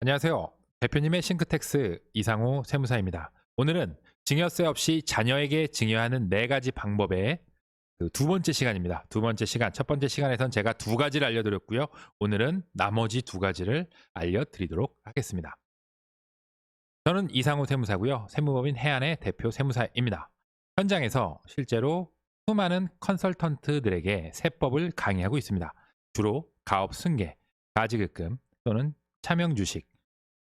안녕하세요. 대표님의 싱크텍스 이상호 세무사입니다. 오늘은 증여세 없이 자녀에게 증여하는 4가지 방법의 두 번째 시간입니다. 두 번째 시간, 첫 번째 시간에선 제가 2가지를 알려드렸고요. 오늘은 나머지 2가지를 알려드리도록 하겠습니다. 저는 이상호 세무사고요. 세무법인 해안의 대표 세무사입니다. 현장에서 실제로 수많은 컨설턴트들에게 세법을 강의하고 있습니다. 주로 가업 승계, 가지급금 또는 차명주식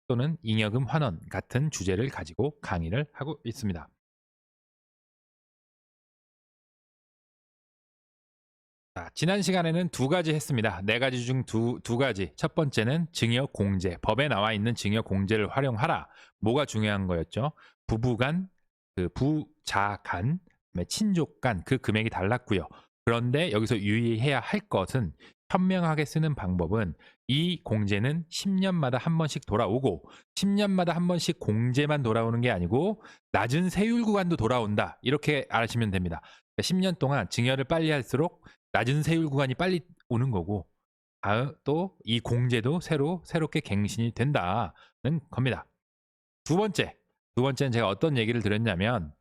또는 잉여금 환원 같은 주제를 가지고 강의를 하고 있습니다. 자, 지난 시간에는 2가지 했습니다. 4가지 중 두 가지. 첫 번째는 증여 공제, 법에 나와 있는 증여 공제를 활용하라. 뭐가 중요한 거였죠? 부부간, 부자간, 친족간 그 금액이 달랐고요. 그런데 여기서 유의해야 할 것은 현명하게 쓰는 방법은 이 공제는 10년마다 한 번씩 돌아오고 10년마다 한 번씩 공제만 돌아오는 게 아니고 낮은 세율 구간도 돌아온다. 이렇게 아시면 됩니다. 10년 동안 증여를 빨리 할수록 낮은 세율 구간이 빨리 오는 거고 또 이 공제도 새롭게 갱신이 된다는 겁니다. 두 번째는 제가 어떤 얘기를 드렸냐면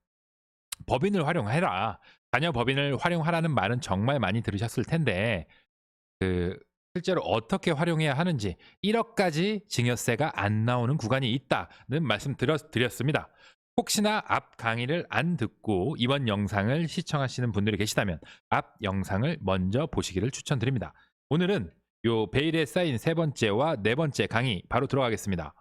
법인을 활용해라. 자녀 법인을 활용하라는 말은 정말 많이 들으셨을 텐데 실제로 어떻게 활용해야 하는지 1억까지 증여세가 안 나오는 구간이 있다는 말씀 드렸습니다. 혹시나 앞 강의를 안 듣고 이번 영상을 시청하시는 분들이 계시다면 앞 영상을 먼저 보시기를 추천드립니다. 오늘은 요 베일에 쌓인 3번째와 4번째 강의 바로 들어가겠습니다.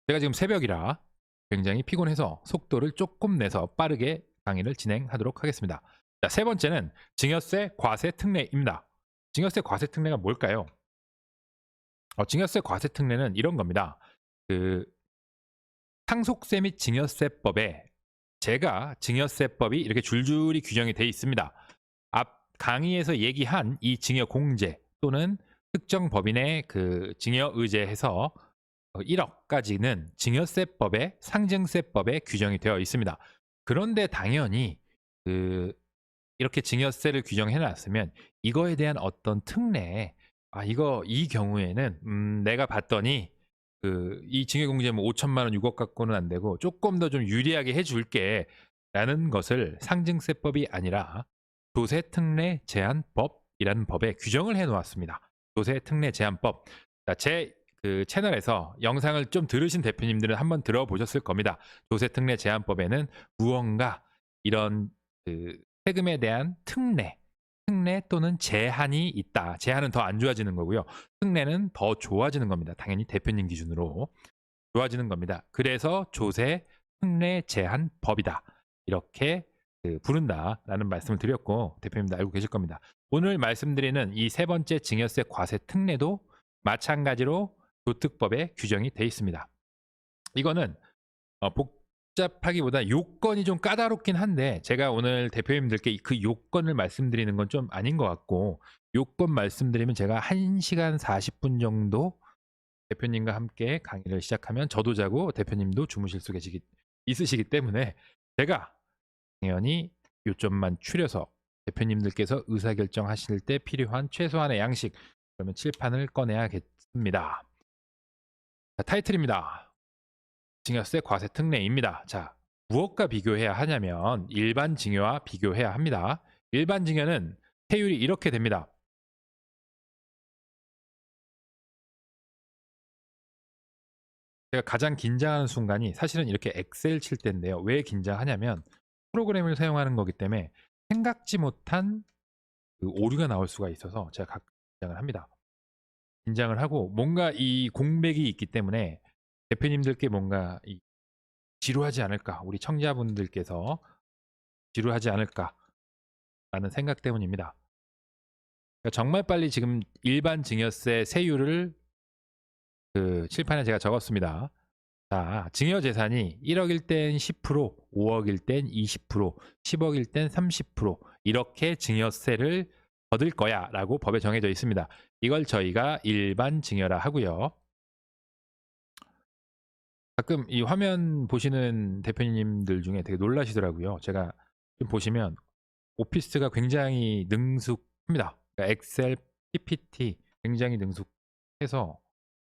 제가 지금 새벽이라 굉장히 피곤해서 속도를 조금 내서 빠르게 강의를 진행하도록 하겠습니다. 자, 3번째는 증여세 과세 특례입니다. 증여세 과세 특례가 뭘까요? 증여세 과세 특례는 이런 겁니다. 상속세 및 증여세법에 제가 증여세법이 이렇게 줄줄이 규정이 되어 있습니다. 앞 강의에서 얘기한 이 증여 공제 또는 특정 법인의 증여 의제해서 1억까지는 증여세법에 상증세법에 규정이 되어 있습니다. 그런데 당연히 이렇게 증여세를 규정해 놨으면 이거에 대한 어떤 특례, 이 경우에는 내가 봤더니 이 증여공제 5천만 원 6억 갖고는 안 되고 조금 더 좀 유리하게 해줄게 라는 것을 상증세법이 아니라 조세특례제한법이라는 법에 규정을 해 놓았습니다. 조세특례제한법. 제 채널에서 영상을 좀 들으신 대표님들은 한번 들어보셨을 겁니다. 조세특례제한법에는 무언가 이런 세금에 대한 특례 또는 제한이 있다. 제한은 더 안 좋아지는 거고요. 특례는 더 좋아지는 겁니다. 당연히 대표님 기준으로 좋아지는 겁니다. 그래서 조세 특례 제한 법이다. 이렇게 부른다라는 말씀을 드렸고 대표님도 알고 계실 겁니다. 오늘 말씀드리는 이 3번째 증여세 과세 특례도 마찬가지로 조특법에 규정이 되어 있습니다. 이거는 복잡하기보다 요건이 좀 까다롭긴 한데 제가 오늘 대표님들께 그 요건을 말씀드리는 건 좀 아닌 것 같고 요건 말씀드리면 제가 1시간 40분 정도 대표님과 함께 강의를 시작하면 저도 자고 대표님도 주무실 수 있으시기 때문에 제가 당연히 요점만 추려서 대표님들께서 의사결정하실 때 필요한 최소한의 양식 그러면 칠판을 꺼내야겠습니다. 자, 타이틀입니다. 증여세 과세 특례입니다. 자, 무엇과 비교해야 하냐면 일반 증여와 비교해야 합니다. 일반 증여는 세율이 이렇게 됩니다. 제가 가장 긴장하는 순간이 사실은 이렇게 엑셀 칠 때인데요. 왜 긴장하냐면 프로그램을 사용하는 거기 때문에 생각지 못한 오류가 나올 수가 있어서 제가 가끔 긴장을 합니다. 긴장을 하고 뭔가 이 공백이 있기 때문에 대표님들께 뭔가 지루하지 않을까, 우리 청자분들께서 지루하지 않을까라는 생각 때문입니다. 그러니까 정말 빨리 지금 일반 증여세 세율을 칠판에 제가 적었습니다. 자, 증여 재산이 1억일 땐 10%, 5억일 땐 20%, 10억일 땐 30% 이렇게 증여세를 거둘 거야 라고 법에 정해져 있습니다. 이걸 저희가 일반 증여라 하고요. 가끔 이 화면 보시는 대표님들 중에 되게 놀라시더라고요. 제가 좀 보시면 오피스가 굉장히 능숙합니다. 그러니까 엑셀, PPT 굉장히 능숙 해서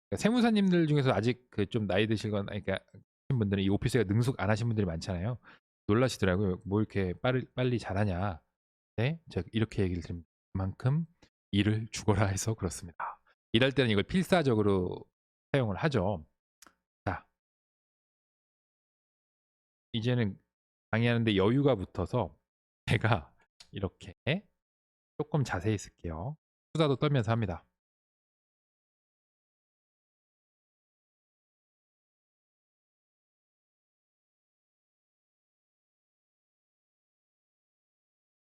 그러니까 세무사님들 중에서 아직 그 좀 나이 드시거나 그러니까 하신 분들은 이 오피스가 능숙 안 하신 분들이 많잖아요. 놀라시더라고요. 뭐 이렇게 빨리 잘하냐. 네, 제가 이렇게 얘기를 드립니다. 그만큼 일을 죽어라 해서 그렇습니다. 일할 때는 이걸 필사적으로 사용을 하죠. 자, 이제는 강의하는데 여유가 붙어서 제가 이렇게 조금 자세히 쓸게요. 수다도 떨면서 합니다.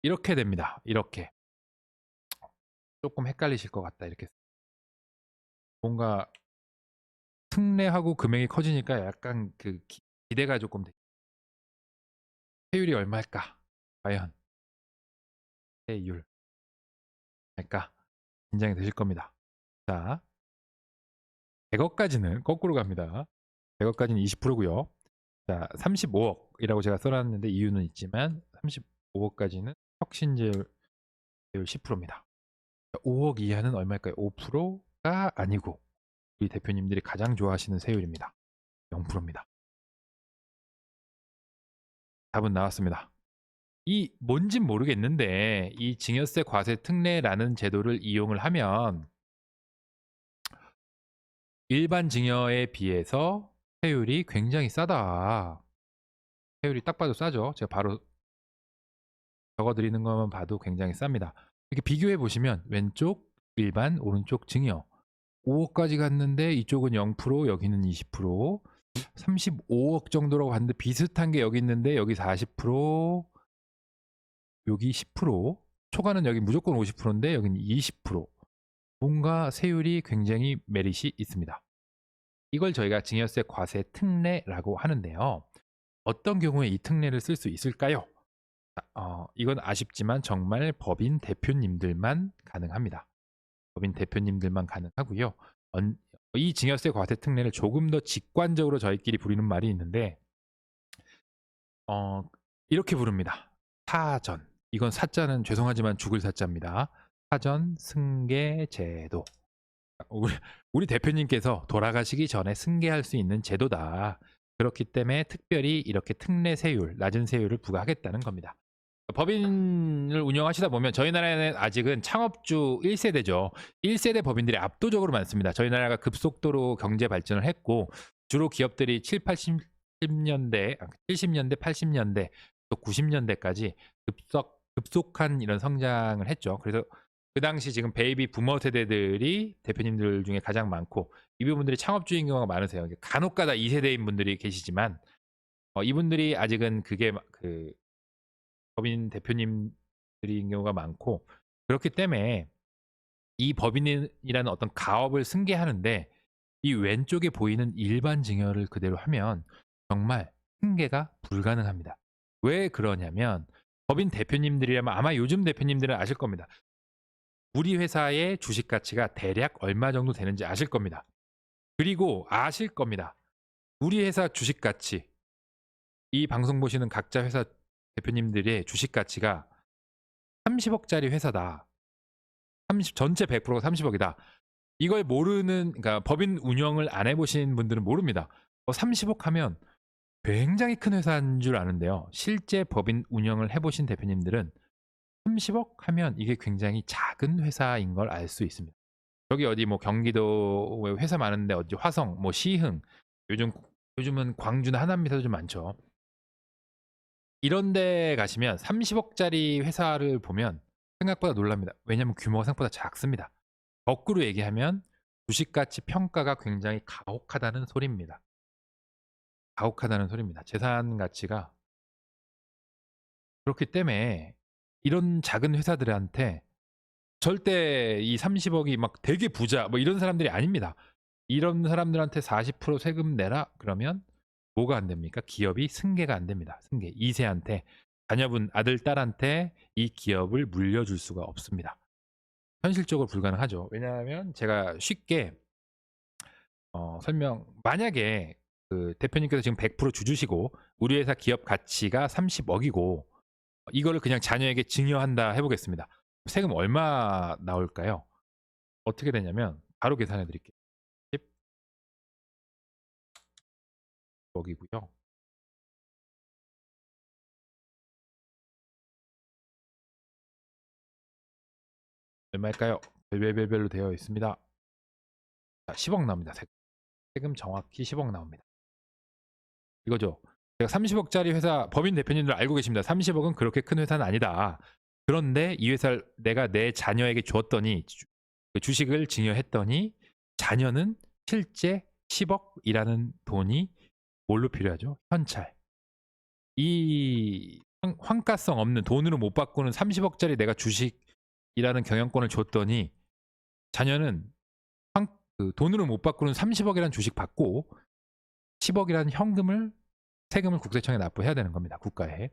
이렇게 됩니다. 이렇게. 조금 헷갈리실 것 같다. 이렇게. 뭔가 특례하고 금액이 커지니까 약간 그 기대가 조금 돼. 세율이 얼마일까? 과연 세율 할까? 긴장이 되실 겁니다. 자, 100억까지는 거꾸로 갑니다. 100억까지는 20%고요. 자, 35억이라고 제가 써놨는데 이유는 있지만 35억까지는 혁신제율 10%입니다. 5억 이하는 얼마일까요? 5%가 아니고 우리 대표님들이 가장 좋아하시는 세율입니다. 0%입니다. 답은 나왔습니다. 이 뭔진 모르겠는데 이 증여세 과세 특례라는 제도를 이용을 하면 일반 증여에 비해서 세율이 굉장히 싸다. 세율이 딱 봐도 싸죠. 제가 바로 적어드리는 것만 봐도 굉장히 쌉니다. 이렇게 비교해 보시면 왼쪽 일반, 오른쪽 증여 5억까지 갔는데 이쪽은 0%, 여기는 20%, 35억 정도라고 봤는데 비슷한 게 여기 있는데 여기 40%, 여기 10%, 초과는 여기 무조건 50%인데 여기는 20%. 뭔가 세율이 굉장히 메릿이 있습니다. 이걸 저희가 증여세 과세 특례라고 하는데요. 어떤 경우에 이 특례를 쓸 수 있을까요? 이건 아쉽지만 정말 법인 대표님들만 가능합니다. 법인 대표님들만 가능하고요. 이 증여세 과세 특례를 조금 더 직관적으로 저희끼리 부르는 말이 있는데 이렇게 부릅니다. 사전. 이건 사자는 죄송하지만 죽을 사자입니다. 사전 승계제도. 우리 대표님께서 돌아가시기 전에 승계할 수 있는 제도다. 그렇기 때문에 특별히 이렇게 특례 세율, 낮은 세율을 부과하겠다는 겁니다. 법인을 운영하시다 보면 저희 나라에는 아직은 창업주 1세대죠. 1세대 법인들이 압도적으로 많습니다. 저희 나라가 급속도로 경제 발전을 했고 주로 기업들이 7, 80년대, 70년대, 80년대, 또 90년대까지 급속한 이런 성장을 했죠. 그래서 그 당시 지금 베이비 부머 세대들이 대표님들 중에 가장 많고 이분들이 창업주인 경우가 많으세요. 간혹가다 2세대인 분들이 계시지만 이분들이 아직은 그게 그 법인 대표님들인 경우가 많고 그렇기 때문에 이 법인이라는 어떤 가업을 승계하는데 이 왼쪽에 보이는 일반 증여를 그대로 하면 정말 승계가 불가능합니다. 왜 그러냐면 법인 대표님들이라면 아마 요즘 대표님들은 아실 겁니다. 우리 회사의 주식 가치가 대략 얼마 정도 되는지 아실 겁니다. 그리고 아실 겁니다. 우리 회사 주식 가치, 이 방송 보시는 각자 회사 대표님들의 주식 가치가 30억짜리 회사다. 전체 100%가 30억이다. 이걸 모르는, 그러니까 법인 운영을 안 해보신 분들은 모릅니다. 30억 하면 굉장히 큰 회사인 줄 아는데요. 실제 법인 운영을 해보신 대표님들은 30억 하면 이게 굉장히 작은 회사인 걸 알 수 있습니다. 여기 어디 뭐 경기도 회사 많은데 어디 화성, 뭐 시흥, 요즘은 광주나 하남에서도 좀 많죠. 이런 데 가시면 30억짜리 회사를 보면 생각보다 놀랍니다. 왜냐하면 규모가 생각보다 작습니다. 거꾸로 얘기하면 주식가치 평가가 굉장히 가혹하다는 소리입니다. 가혹하다는 소리입니다. 재산 가치가 그렇기 때문에 이런 작은 회사들한테 절대 이 30억이 막 되게 부자 뭐 이런 사람들이 아닙니다. 이런 사람들한테 40% 세금 내라 그러면 뭐가 안 됩니까? 기업이 승계가 안 됩니다. 승계. 2세한테 자녀분 아들 딸한테 이 기업을 물려줄 수가 없습니다. 현실적으로 불가능하죠. 왜냐하면 제가 쉽게 만약에 그 대표님께서 지금 100% 주주시고 우리 회사 기업 가치가 30억이고 이거를 그냥 자녀에게 증여한다 해보겠습니다. 세금 얼마 나올까요? 어떻게 되냐면 바로 계산해 드릴게요. 10억이고요. 얼마일까요? 별별별별로 되어 있습니다. 자, 10억 나옵니다. 세금 정확히 10억 나옵니다. 이거죠. 제가 30억짜리 회사 법인 대표님들 알고 계십니다. 30억은 그렇게 큰 회사는 아니다. 그런데 이 회사를 내가 내 자녀에게 주었더니 주식을 증여했더니 자녀는 실제 10억이라는 돈이 뭘로 필요하죠? 현찰. 이 환가성 없는 돈으로 못 바꾸는 30억짜리 내가 주식이라는 경영권을 줬더니 자녀는 돈으로 못 바꾸는 30억이라는 주식 받고 10억이라는 현금을 세금을 국세청에 납부해야 되는 겁니다. 국가에.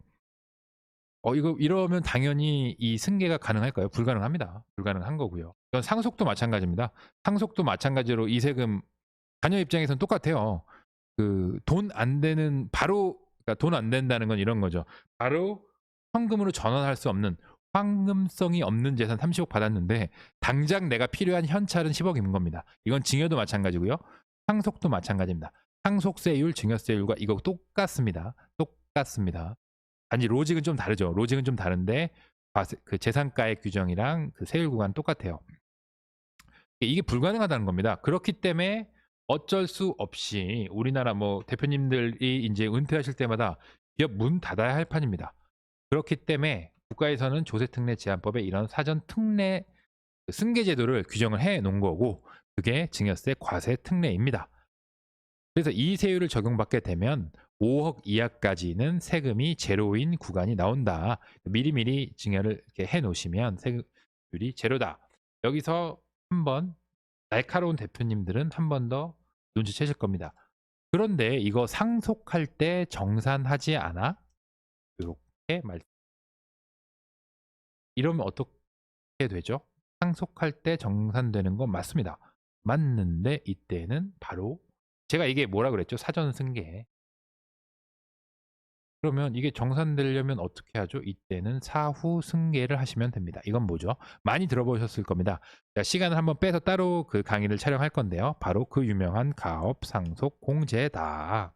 이러면 당연히 이 승계가 가능할까요? 불가능합니다. 불가능한 거고요. 이건 상속도 마찬가지입니다. 상속도 마찬가지로 이 세금 자녀 입장에서는 똑같아요. 그 돈 안 되는 바로 그러니까 돈 안 된다는 건 이런 거죠. 바로 현금으로 전환할 수 없는 황금성이 없는 재산 30억 받았는데 당장 내가 필요한 현찰은 10억인 겁니다. 이건 증여도 마찬가지고요. 상속도 마찬가지입니다. 상속세율, 증여세율과 이거 똑같습니다. 똑같습니다. 단지 로직은 좀 다르죠. 로직은 좀 다른데 그 재산가액 규정이랑 그 세율 구간 똑같아요. 이게 불가능하다는 겁니다. 그렇기 때문에 어쩔 수 없이 우리나라 뭐 대표님들이 이제 은퇴하실 때마다 기업 문 닫아야 할 판입니다. 그렇기 때문에 국가에서는 조세특례 제한법에 이런 사전 특례 승계 제도를 규정을 해 놓은 거고 그게 증여세 과세 특례입니다. 그래서 이 세율을 적용받게 되면 5억 이하까지는 세금이 제로인 구간이 나온다. 미리미리 증여를 이렇게 해 놓으시면 세율이 제로다. 여기서 한번 날카로운 대표님들은 한 번 더 눈치채실 겁니다. 그런데 이거 상속할 때 정산하지 않아? 이렇게 이러면 어떻게 되죠? 상속할 때 정산되는 건 맞습니다. 맞는데 이때는 바로 제가 이게 뭐라 그랬죠? 사전 승계. 그러면 이게 정산되려면 어떻게 하죠? 이때는 사후 승계를 하시면 됩니다. 이건 뭐죠? 많이 들어보셨을 겁니다. 자, 시간을 한번 빼서 따로 그 강의를 촬영할 건데요. 바로 그 유명한 가업 상속 공제다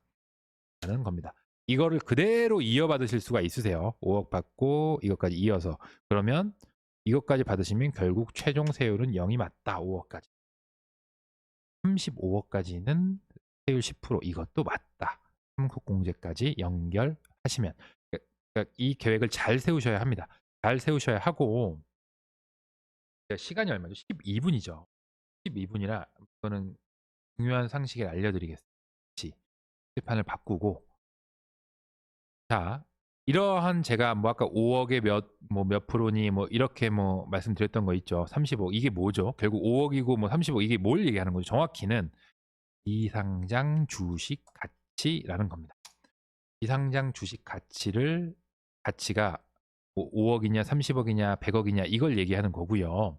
라는 겁니다. 이거를 그대로 이어받으실 수가 있으세요. 5억 받고 이것까지 이어서. 그러면 이것까지 받으시면 결국 최종 세율은 0이 맞다. 5억까지. 35억까지는 세율 10% 이것도 맞다. 상속 공제까지 연결하시면 그러니까 이 계획을 잘 세우셔야 합니다. 잘 세우셔야 하고 시간이 얼마죠? 12분이죠. 12분이라 이거는 중요한 상식을 알려드리겠습니다. 실판을 바꾸고 자 이러한 제가 뭐 아까 5억에 몇 프로니 뭐 이렇게 뭐 말씀드렸던 거 있죠. 30억 이게 뭐죠? 결국 5억이고 뭐 30억 이게 뭘 얘기하는 거죠? 정확히는 비상장 주식 가치라는 겁니다. 비상장 주식 가치가 뭐 5억이냐 30억이냐 100억이냐 이걸 얘기하는 거고요.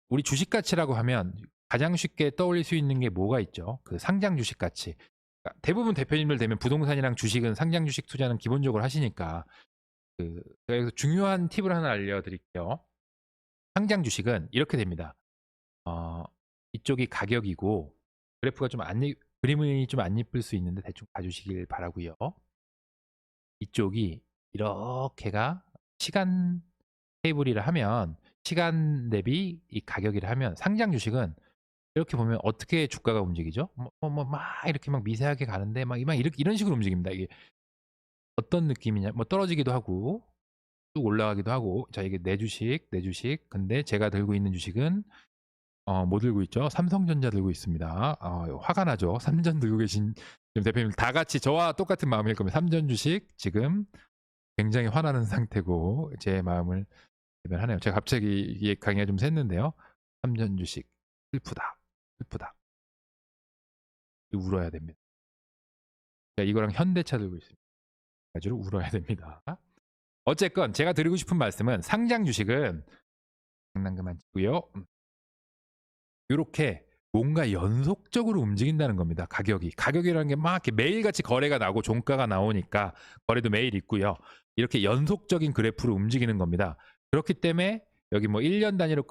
우리 주식 가치라고 하면 가장 쉽게 떠올릴 수 있는 게 뭐가 있죠? 그 상장 주식 가치. 그러니까 대부분 대표님들 되면 부동산이랑 주식은 상장 주식 투자는 기본적으로 하시니까 제가 여기서 중요한 팁을 하나 알려드릴게요. 상장 주식은 이렇게 됩니다. 이쪽이 가격이고 그래프가 그림이 좀 안 이쁠 수 있는데 대충 봐주시길 바라고요. 이쪽이 이렇게가 시간 테이블이라 하면 시간 대비 이 가격이라 하면 상장 주식은 이렇게 보면 어떻게 주가가 움직이죠? 막 이렇게 막 미세하게 가는데 막 이런 식으로 움직입니다. 이게 어떤 느낌이냐? 뭐 떨어지기도 하고 쭉 올라가기도 하고 자 이게 내 주식. 근데 제가 들고 있는 주식은 뭐 들고 있죠? 삼성전자 들고 있습니다. 화가 나죠? 삼전 들고 계신 대표님 다 같이 저와 똑같은 마음일 겁니다. 삼전 주식 지금 굉장히 화나는 상태고 제 마음을 대변하네요. 제가 갑자기 이게 강의가 좀 샜는데요. 삼전 주식 슬프다. 울어야 됩니다. 이거랑 현대차 들고 있습니다. 가지고 울어야 됩니다. 어쨌건 제가 드리고 싶은 말씀은 상장 주식은 장난 그만 치고요. 이렇게 뭔가 연속적으로 움직인다는 겁니다. 가격이라는 게 막 이렇게 매일같이 거래가 나고 종가가 나오니까 거래도 매일 있고요. 이렇게 연속적인 그래프로 움직이는 겁니다. 그렇기 때문에 여기 뭐 1년 단위로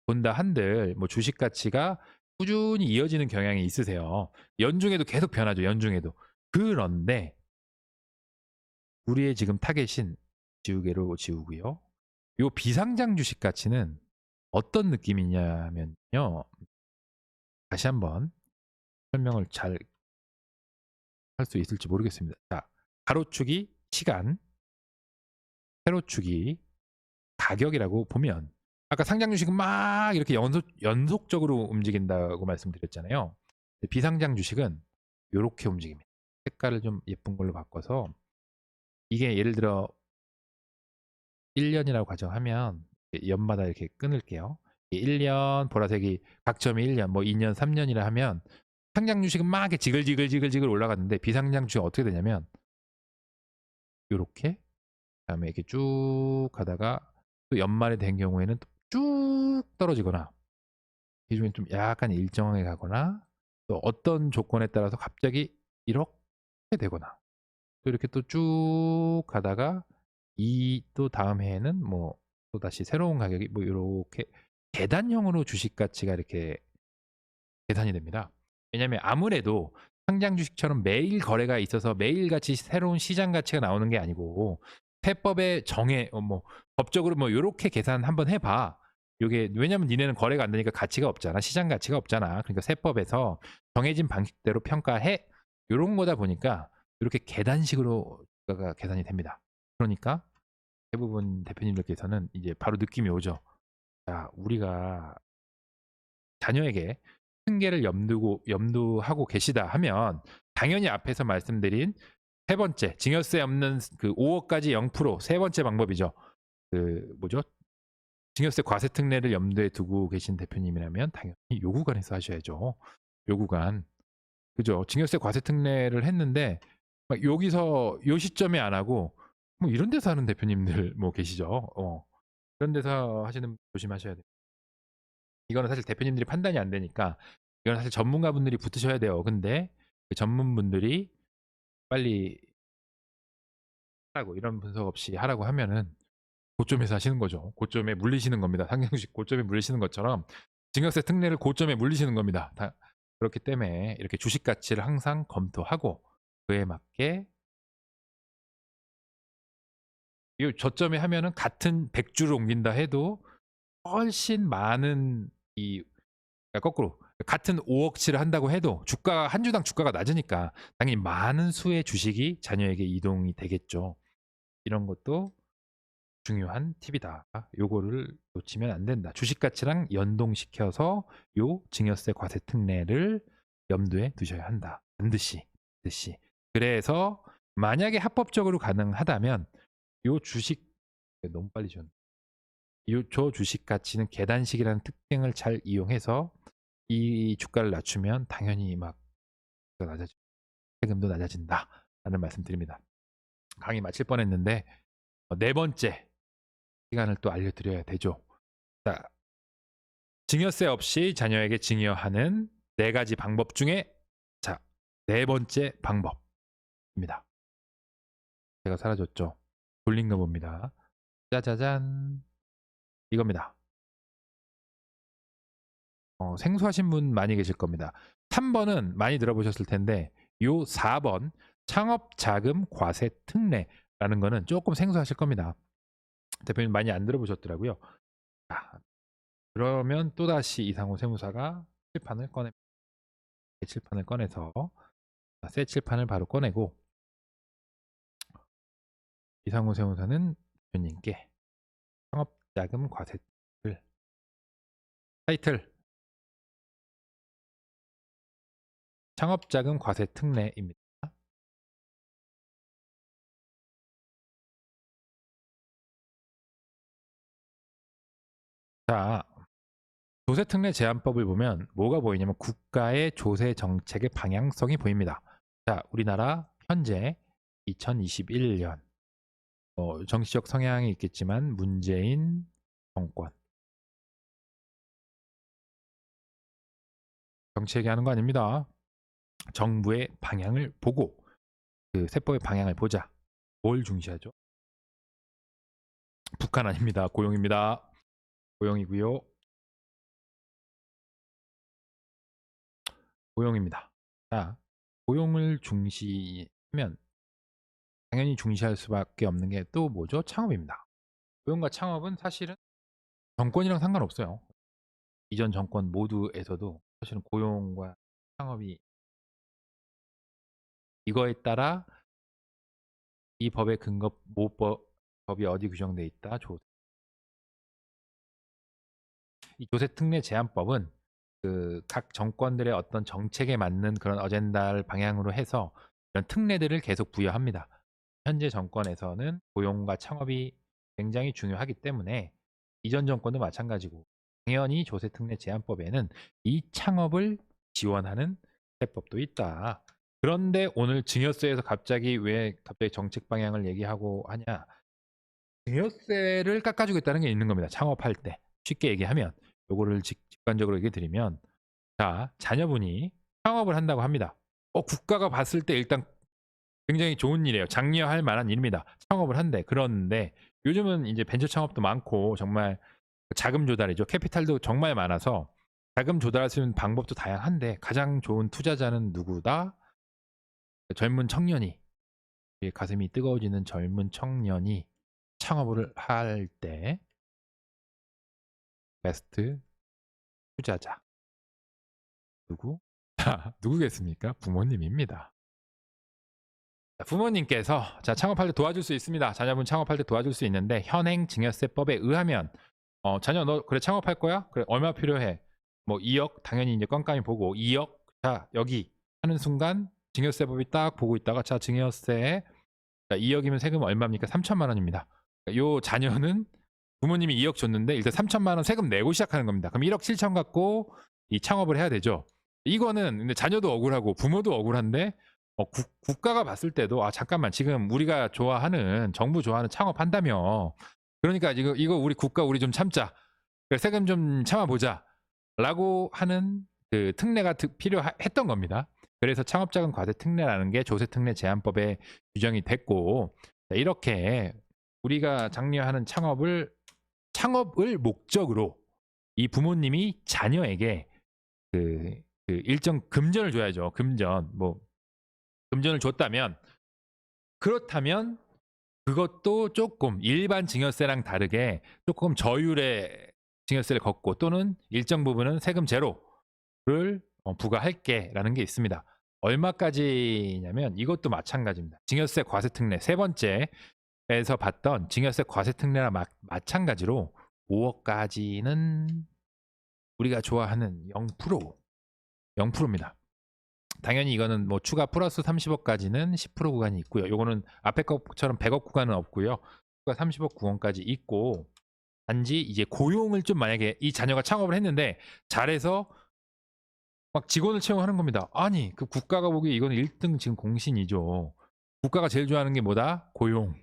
본다 한들 뭐 주식 가치가 꾸준히 이어지는 경향이 있으세요. 연중에도 계속 변하죠. 연중에도. 그런데 우리의 지금 타겟인 지우개로 지우고요. 요 비상장 주식 가치는 어떤 느낌이냐면요. 다시 한번 설명을 잘 할 수 있을지 모르겠습니다. 자, 가로축이 시간, 세로축이 가격이라고 보면 아까 상장 주식은 막 이렇게 연속적으로 움직인다고 말씀드렸잖아요. 비상장 주식은 이렇게 움직입니다. 색깔을 좀 예쁜 걸로 바꿔서 이게 예를 들어 1년이라고 가정하면 연마다 이렇게 끊을게요. 1년 보라색이 각점이 1년, 뭐 2년, 3년이라 하면 상장 주식은 막 이렇게 지글지글 올라갔는데 비상장 주식은 어떻게 되냐면 이렇게 그다음에 이렇게 쭉 가다가 또 연말에 된 경우에는 쭉 떨어지거나 기준이 좀 약간 일정하게 가거나 또 어떤 조건에 따라서 갑자기 이렇게 되거나 또 이렇게 또 쭉 가다가 이 또 다음 해에는 뭐 또다시 새로운 가격이 뭐 이렇게 계단형으로 주식 가치가 이렇게 계산이 됩니다. 왜냐하면 아무래도 상장 주식처럼 매일 거래가 있어서 매일같이 새로운 시장 가치가 나오는 게 아니고 세법에 정해 뭐 법적으로 뭐 요렇게 계산 한번 해봐. 요게 왜냐면 니네는 거래가 안 되니까 가치가 없잖아. 시장 가치가 없잖아. 그러니까 세법에서 정해진 방식대로 평가해. 요런 거다 보니까 이렇게 계단식으로 계산이 됩니다. 그러니까 대부분 대표님들께서는 이제 바로 느낌이 오죠. 자, 우리가 자녀에게 승계를 염두하고 계시다 하면 당연히 앞에서 말씀드린 세 번째 증여세 없는 그 5억까지 0%세 번째 방법이죠. 그 뭐죠? 증여세 과세 특례를 염두에 두고 계신 대표님이라면 당연히 요 구간에서 하셔야죠. 요 구간. 그죠? 증여세 과세 특례를 했는데 막 여기서 요 시점에 안 하고 뭐 이런 데서 하는 대표님들 뭐 계시죠. 그런 데서 하시는 분 조심하셔야 돼요. 이거는 사실 대표님들이 판단이 안 되니까 이건 사실 전문가분들이 붙으셔야 돼요. 근데 그 전문분들이 빨리 하라고 이런 분석 없이 하라고 하면은 고점에서 하시는 거죠. 고점에 물리시는 겁니다. 상향주식 고점에 물리시는 것처럼 증여세 특례를 고점에 물리시는 겁니다. 그렇기 때문에 이렇게 주식 가치를 항상 검토하고 그에 맞게 이 저점에 하면은 같은 100주를 옮긴다 해도 훨씬 많은 이 그러니까 거꾸로 같은 5억치를 한다고 해도 주가가 한 주당 주가가 낮으니까 당연히 많은 수의 주식이 자녀에게 이동이 되겠죠. 이런 것도 중요한 팁이다. 요거를 놓치면 안 된다. 주식 가치랑 연동시켜서 요 증여세 과세 특례를 염두에 두셔야 한다. 반드시. 그래서 만약에 합법적으로 가능하다면 요 주식 너무 빨리 전. 저 주식 가치는 계단식이라는 특징을 잘 이용해서 이 주가를 낮추면 당연히 막 낮아지고 세금도 낮아진다라는 말씀드립니다. 강의 마칠 뻔했는데 네 번째 시간을 또 알려드려야 되죠. 자, 증여세 없이 자녀에게 증여하는 네 가지 방법 중에 자, 네 번째 방법입니다. 제가 사라졌죠. 돌린 거 봅니다. 짜자잔 이겁니다. 생소하신 분 많이 계실 겁니다. 3번은 많이 들어보셨을 텐데 요 4번 창업자금 과세 특례라는 거는 조금 생소하실 겁니다. 대표님 많이 안 들어보셨더라고요. 자, 그러면 또다시 이상호 세무사가 칠판을 꺼내서 새 칠판을 바로 꺼내고 이상호 세무사는 대표님께 창업자금 과세를 타이틀 창업자금 과세 특례입니다. 자, 조세특례 제한법을 보면 뭐가 보이냐면 국가의 조세 정책의 방향성이 보입니다. 자, 우리나라 현재 2021년 정치적 성향이 있겠지만 문재인 정권 정치 얘기하는 거 아닙니다. 정부의 방향을 보고 그 세법의 방향을 보자. 뭘 중시하죠? 북한 아닙니다. 고용입니다. 고용이고요. 고용입니다. 자, 고용을 중시하면 당연히 중시할 수밖에 없는 게 또 뭐죠? 창업입니다. 고용과 창업은 사실은 정권이랑 상관없어요. 이전 정권 모두에서도 사실은 고용과 창업이 이거에 따라 이 법의 근거 모법이 어디 규정돼 있다. 이 조세특례 제한법은 그 각 정권들의 어떤 정책에 맞는 그런 어젠다를 방향으로 해서 이런 특례들을 계속 부여합니다. 현재 정권에서는 고용과 창업이 굉장히 중요하기 때문에 이전 정권도 마찬가지고 당연히 조세특례 제한법에는 이 창업을 지원하는 세법도 있다. 그런데 오늘 증여세에서 갑자기 정책 방향을 얘기하고 하냐? 증여세를 깎아주겠다는 게 있는 겁니다. 창업할 때. 쉽게 얘기하면 요거를 직관적으로 얘기 드리면 자, 자녀분이 창업을 한다고 합니다. 국가가 봤을 때 일단 굉장히 좋은 일이에요. 장려할 만한 일입니다. 창업을 한대. 그런데 요즘은 이제 벤처 창업도 많고 정말 자금 조달이죠. 캐피탈도 정말 많아서 자금 조달할 수 있는 방법도 다양한데 가장 좋은 투자자는 누구다? 젊은 청년이 가슴이 뜨거워지는 젊은 청년이 창업을 할 때 베스트 투자자 누구? 누구겠습니까? 부모님입니다. 부모님께서 창업할 때 도와줄 수 있습니다. 자녀분 창업할 때 도와줄 수 있는데 현행 증여세법에 의하면 자녀 너 그래 창업할 거야? 그래 얼마 필요해? 뭐 2억 당연히 이제 깜깜이 보고 2억 자 여기 하는 순간 증여세법이 딱 보고 있다가 자 증여세 2억이면 세금 얼마입니까? 3천만 원입니다. 요 자녀는 부모님이 2억 줬는데 일단 3천만 원 세금 내고 시작하는 겁니다. 그럼 1억 7천 갖고 이 창업을 해야 되죠. 이거는 근데 자녀도 억울하고 부모도 억울한데 국가가 봤을 때도 잠깐만 지금 우리가 좋아하는 정부 좋아하는 창업한다며 그러니까 이거 우리 국가 우리 좀 참자 세금 좀 참아보자 라고 하는 그 특례가 필요했던 겁니다. 그래서 창업자금 과세 특례라는 게 조세특례 제한법에 규정이 됐고 이렇게 우리가 장려하는 창업을 목적으로 이 부모님이 자녀에게 그 일정 금전을 줘야죠. 금전을 줬다면 그렇다면 그것도 조금 일반 증여세랑 다르게 조금 저율의 증여세를 걷고 또는 일정 부분은 세금 제로를 부과할게 라는 게 있습니다. 얼마까지냐면 이것도 마찬가지입니다. 증여세 과세특례 세 번째에서 봤던 증여세 과세특례랑 마찬가지로 5억까지는 우리가 좋아하는 0%입니다. 당연히 이거는 뭐 추가 플러스 30억까지는 10% 구간이 있고요. 요거는 앞에 것처럼 100억 구간은 없고요. 추가 30억 구간까지 있고 단지 이제 고용을 좀 만약에 이 자녀가 창업을 했는데 잘해서 막 직원을 채용하는 겁니다. 아니 그 국가가 보기에 이거는 1등 지금 공신이죠. 국가가 제일 좋아하는 게 뭐다? 고용.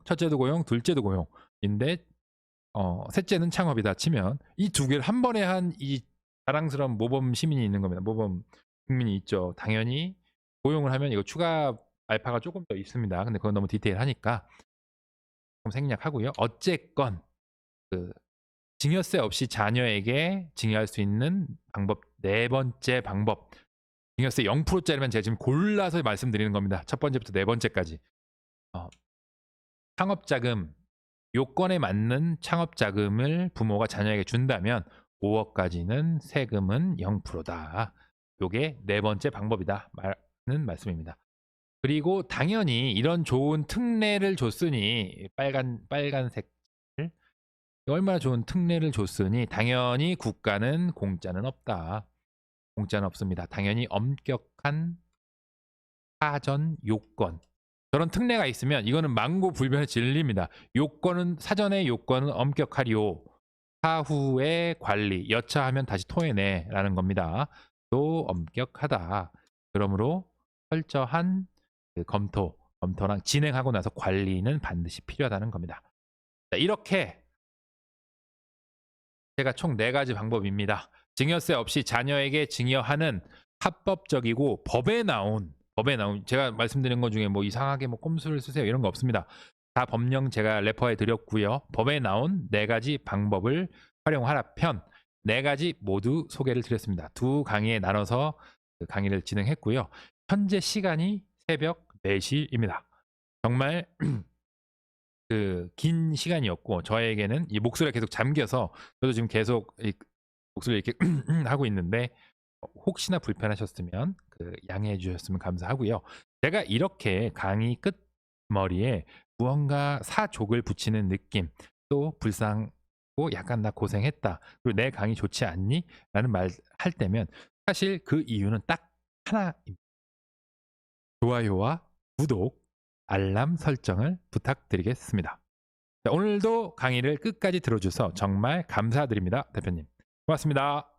첫째도 고용, 둘째도 고용인데 셋째는 창업이다 치면 이 두 개를 한 번에 한 이 자랑스러운 모범 시민이 있는 겁니다. 모범 국민이 있죠. 당연히 고용을 하면 이거 추가 알파가 조금 더 있습니다. 근데 그건 너무 디테일하니까 조금 생략하고요. 어쨌건 그 증여세 없이 자녀에게 증여할 수 있는 방법 네 번째 방법 증여세 0%짜리만 제가 지금 골라서 말씀드리는 겁니다. 첫 번째부터 네 번째까지 창업자금 요건에 맞는 창업자금을 부모가 자녀에게 준다면 5억까지는 세금은 0%다. 요게 네 번째 방법이다. 는 말씀입니다. 그리고 당연히 이런 좋은 특례를 줬으니 빨간색 얼마나 좋은 특례를 줬으니 당연히 국가는 공짜는 없다. 공짜는 없습니다. 당연히 엄격한 사전 요건 저런 특례가 있으면 이거는 망고불변의 진리입니다. 사전의 요건은 엄격하리오. 사후의 관리, 여차하면 다시 토해내라는 겁니다. 또 엄격하다. 그러므로 철저한 검토랑 진행하고 나서 관리는 반드시 필요하다는 겁니다. 자, 이렇게 제가 총 4가지 방법입니다. 증여세 없이 자녀에게 증여하는 합법적이고 법에 나온 제가 말씀드린 것 중에 뭐 이상하게 뭐 꼼수를 쓰세요 이런 거 없습니다. 다 법령 제가 레퍼해 드렸고요. 법에 나온 4가지 방법을 활용하라 편 4가지 모두 소개를 드렸습니다. 2강의에 나눠서 그 강의를 진행했고요. 현재 시간이 새벽 4시입니다. 정말 그 긴 시간이었고 저에게는 이 목소리가 계속 잠겨서 저도 지금 계속 이 목소리를 이렇게 하고 있는데 혹시나 불편하셨으면 그 양해해 주셨으면 감사하고요. 제가 이렇게 강의 끝머리에 무언가 사족을 붙이는 느낌, 또 불쌍하고 약간 나 고생했다, 그리고 내 강의 좋지 않니? 라는 말 할 때면 사실 그 이유는 딱 하나입니다. 좋아요와 구독, 알람 설정을 부탁드리겠습니다. 자, 오늘도 강의를 끝까지 들어주셔서 정말 감사드립니다. 대표님. 고맙습니다.